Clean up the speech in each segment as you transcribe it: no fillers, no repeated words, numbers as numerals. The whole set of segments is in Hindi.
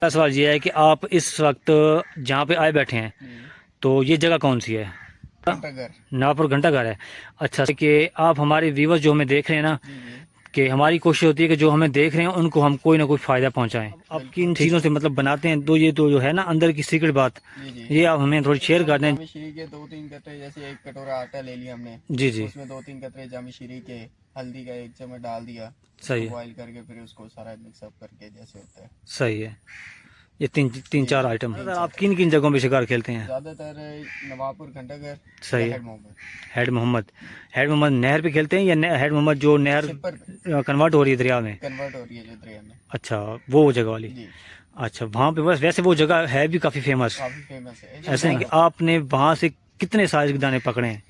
सवाल ये है कि आप इस वक्त जहाँ पे आए बैठे हैं तो ये जगह कौन सी है? घंटाघर। नागपुर घंटाघर है। अच्छा कि आप हमारे व्यूवर्स जो हमें देख रहे हैं ना, जी जी कि हमारी कोशिश होती है कि जो हमें देख रहे हैं उनको हम कोई ना कोई फ़ायदा पहुंचाएं। आप किन बिल्कुल। चीज़ों से मतलब बनाते हैं, तो ये तो जो है ना अंदर की सीक्रेट बात, जी जी ये आप हमें थोड़ी शेयर हम कर दें। जामी शीरी के 2-3 कतरे, जैसे एक कटोरा आटा ले लिया हमने, जी जी। उसमें 2-3 कतरे जामी शीरी के, हल्दी का 1 चम्मच डाल दिया, सही उसको है। बॉईल करके फिर उसको सारा मिक्सअप करके जैसे होता है। सही है। ये तीन तीन जी चार जी आइटम। तीन आप चार किन किन जगहों पे शिकार खेलते हैं? ज़्यादातर नवाबपुर, घंटाघर या सही है। Head Mohammad. Head Mohammad. Head Mohammad नहर पे खेलते हैं या हेड मोहम्मद जो नहर सिपर पे कन्वर्ट हो रही है दरिया में? कन्वर्ट हो रही है जो दरिया में। अच्छा, वो जगह वाली। जी अच्छा, वहाँ पे बस वैसे वो जगह है भी काफ़ी फेमस। काफ़ी फेमस है। ऐसे हैं कि आपने वहाँ से कितने साइज के दाने पकड़े हैं?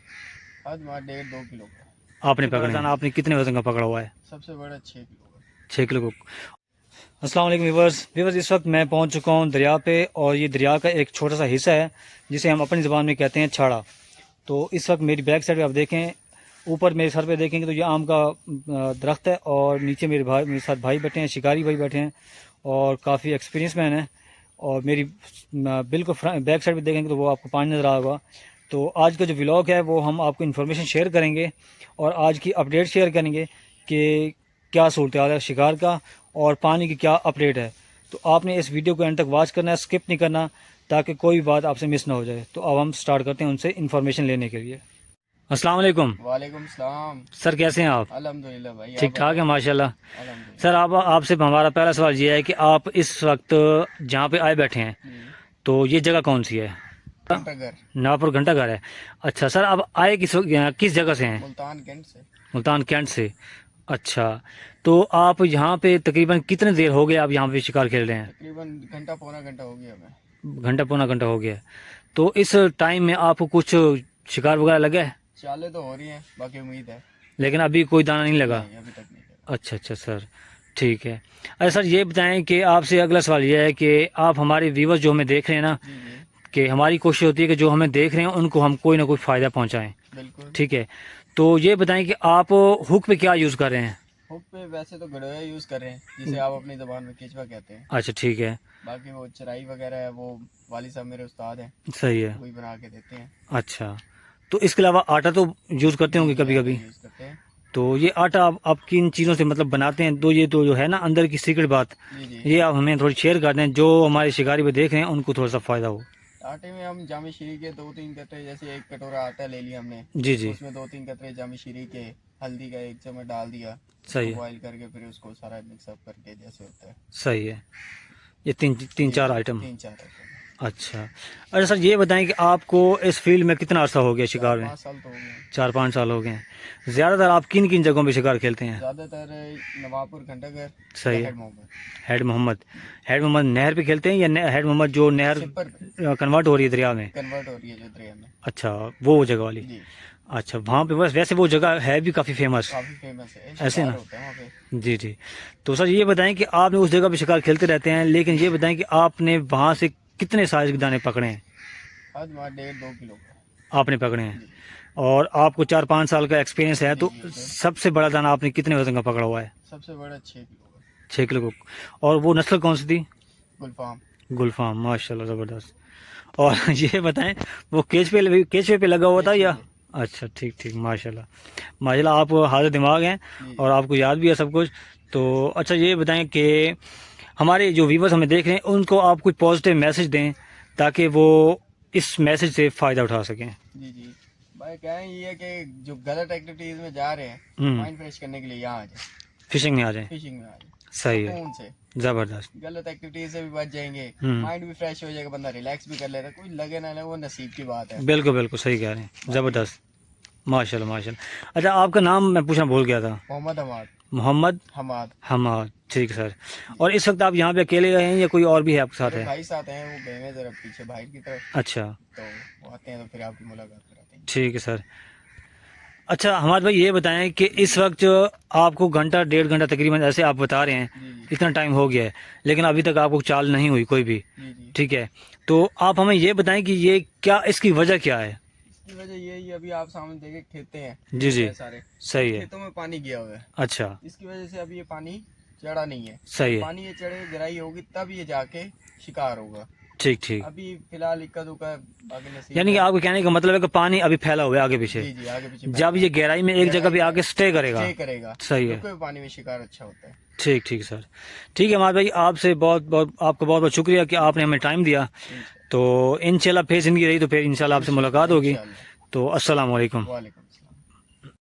आज वहाँ 1.5-2 किलो का। आपने पकड़े हैं? आपने कितने वजन का पकड़ा हुआ है? सबसे बड़ा 6 किलो का। 6 किलो को। अस्सलाम वालेकुम व्यूवर्स। व्यूवर्स, इस वक्त मैं पहुंच चुका हूं दरिया पे, और ये दरिया का एक छोटा सा हिस्सा है जिसे हम अपनी ज़बान में कहते हैं छाड़ा। तो इस वक्त मेरी बैक साइड पे आप देखें, ऊपर मेरे सर पे देखेंगे तो ये आम का दरख्त है, और नीचे मेरे साथ भाई बैठे हैं, शिकारी भाई बैठे हैं, और काफ़ी एक्सपीरियंस मैन है। और मेरी बिल्कुल बैक साइड पे देखेंगे तो वो आपको पानी नज़र आ होगा। तो आज का जो व्लॉग है वो हम आपको इन्फॉर्मेशन शेयर करेंगे और आज की अपडेट शेयर करेंगे कि क्या सूरत हाल है शिकार का और पानी की क्या अपडेट है। तो आपने इस वीडियो को एंड तक वॉच करना है, स्किप नहीं करना, ताकि कोई भी बात आपसे मिस ना हो जाए। तो अब हम स्टार्ट करते हैं उनसे इन्फॉर्मेशन लेने के लिए। अस्सलाम वालेकुम। वालेकुम सलाम। सर, कैसे हैं आप? अल्हम्दुलिल्लाह भाई, आप ठीक ठाक है बताएं। माशाल्लाह। सर, अल्हम्दुलिल्लाह। आप आपसे हमारा पहला सवाल ये है कि आप इस वक्त जहाँ पे आए बैठे हैं जी तो ये जगह कौन सी है? घंटाघर। नागपुर घंटाघर है। अच्छा सर, आप आए किस जगह से हैं? मुल्तान कैंट से। मुल्तान कैंट से। अच्छा, तो आप यहाँ पे तकरीबन कितने देर हो गए आप यहाँ पे शिकार खेल रहे हैं? तकरीबन घंटा पौना घंटा हो गया हमें। घंटा पौना घंटा हो गया है। तो इस टाइम में आपको कुछ शिकार वगैरह लगा है? चाले तो हो रही हैं, बाकी उम्मीद है। लेकिन अभी कोई दाना नहीं लगा? नहीं, अभी तक नहीं लगा। अच्छा अच्छा सर, ठीक है। अच्छा सर, ये बताएं कि आपसे अगला सवाल ये है कि आप हमारे व्यूवर्स जो हमें देख रहे हैं ना, जी जी कि हमारी कोशिश होती है कि जो हमें देख रहे हैं उनको हम कोई ना कोई फ़ायदा पहुंचाएं। बिल्कुल। ठीक है, तो ये बताएं कि आप हुक पे क्या यूज़ कर रहे हैं? हुक पे वैसे तो गड़ोया यूज़ कर रहे हैं, जिसे आप अपनी ज़बान में केचवा कहते हैं। अच्छा ठीक है। बाकी वो चराई वगैरह है, वो वाली साहब मेरे उस्ताद हैं, सही है। वही बना के देते हैं। अच्छा, तो इसके अलावा आटा तो यूज़ करते जी होंगे जी कभी आटा कभी? यूज़ करते हैं। तो ये आटा आप किन चीज़ों से मतलब बनाते हैं, तो ये तो जो है ना अंदर की सीक्रेट बात, जी जी ये आप हमें थोड़ी शेयर कर दें, जो हमारे शिकारी पे देख रहे हैं उनको थोड़ा सा फ़ायदा हो। आटे में हम जामी शीरी के 2-3 कतरे, जैसे एक कटोरा आटा ले लिया हमने, जी जी। उसमें 2-3 कतरे जामी शीरी के, हल्दी का 1 चम्मच डाल दिया, सही उसको है। बॉईल करके फिर उसको सारा मिक्सअप करके जैसे होता है। सही है। ये तीन तीन जी चार जी आइटम। 3-4 आइटम। अच्छा। अच्छा सर, ये बताएं कि आपको इस फील्ड में कितना अर्सा हो गया चार शिकार में? पाँच साल तो हो गए हैं। 4-5 साल हो गए हैं। ज़्यादातर आप किन किन जगहों पे शिकार खेलते हैं? ज़्यादातर नवाबपुर, घंटाघर या सही है। Head Mohammad. Head Mohammad. Head Mohammad नहर पे खेलते हैं या हेड मोहम्मद जो नहर सिपर पे कन्वर्ट हो रही है दरिया में? कन्वर्ट हो रही है जो दरिया में। अच्छा, वो जगह वाली। जी अच्छा, वहाँ पे बस वैसे वो जगह है भी काफ़ी फेमस। काफ़ी फेमस है, ऐसे शिकार ना। होता है वहाँ पे। जी जी। तो सर ये बताएं कि आपने उस जगह पे शिकार खेलते रहते हैं, लेकिन ये बताएं कि आपने वहाँ से कितने साइज के दाने पकड़े हैं? आज वहाँ 1.5-2 किलो का। आपने पकड़े हैं। जी और आपको 4-5 साल का एक्सपीरियंस है, जी तो बिल्कुल। सबसे बड़ा दाना आपने कितने वजन का पकड़ा हुआ है? सबसे बड़ा 6 किलो का। 6 किलो को। और वो नस्ल कौन सी थी? गुलफाम। गुलफाम, माशाल्लाह ज़बरदस्त। और ये बताएं, वो केचवे पे लगा हुआ था केचुए या? पे। अच्छा ठीक ठीक, माशाल्लाह। माशाल्लाह, आप हाज़िर दिमाग हैं जी और जी आपको याद भी है सब कुछ। तो अच्छा, ये बताएं कि हमारे जो व्यूवर्स हमें देख रहे हैं उनको आप कुछ पॉजिटिव मैसेज दें, ताकि वो इस मैसेज से फ़ायदा उठा सकें। जी जी भाई, क्या है ये है कि जो गलत एक्टिविटीज में जा रहे हैं, हम्म। माइंड फ्रेश करने के लिए यहाँ आ जाए। फिशिंग में आ जाए। फिशिंग में आ जाए सही है। सुकून से। ज़बरदस्त। गलत एक्टिविटीज से भी बच जाएंगे, हम्म। माइंड भी फ्रेश हो जाएगा, बंदा रिलैक्स भी कर लेगा। कुछ लगे ना लगे वो नसीब की बात है। बिल्कुल बिल्कुल सही कह रहे हैं, बाकी ज़बरदस्त। माशाल्लाह माशाल्लाह। अच्छा, आपका नाम मैं पूछना भूल गया था। मोहम्मद हमाद। मोहम्मद हमाद। हमाद, ठीक है सर। जी। और इस वक्त आप यहाँ पे अकेले हैं या कोई और भी है आपके साथ मेरे है? भाई साथ हैं, वो गए हैं जरा पीछे बाहर की तरफ, अच्छा तो वो आते हैं तो फिर आपकी मुलाकात कराते हैं। ठीक है सर। अच्छा हमारे भाई, ये बताएं कि जी इस वक्त जो आपको घंटा 1.5 घंटा तकरीबन ऐसे आप बता रहे हैं, जी जी इतना टाइम हो गया है, लेकिन अभी तक आपको चाल नहीं हुई कोई भी। जी जी। ठीक है, तो आप हमें ये बताएं कि ये क्या, इसकी वजह क्या है? इसकी वजह ये ही, अभी आप सामने देखे खेते हैं, जी खेत जी। है सारे, इन सही है। खेतों में पानी गया हुआ है। अच्छा। इसकी वजह से अभी ये पानी चढ़ा नहीं है। सही है। पानी ये चढ़े गहराई होगी तब ये जाके शिकार होगा। ठीक ठीक। अभी फिलहाल इक्का दुक्का आगे नसीब यानी कि है। आपके कहने का मतलब है कि पानी अभी फैला हुआ है आगे पीछे, जी जी, आगे पीछे जब ये गहराई में एक जगह पे आके स्टे करेगा। स्टे करेगा। सही है। रुके हुए पानी में शिकार अच्छा होता है। ठीक ठीक सर। ठीक है हमारे भाई, आपसे बहुत बहुत आपका बहुत बहुत शुक्रिया कि आपने हमें टाइम दिया। तो इंशाल्लाह फिर जिंदगी रही तो फिर इंशाल्लाह आपसे मुलाकात होगी। इंशाल्लाह। तो अस्सलाम वालेकुम। वालेकुम।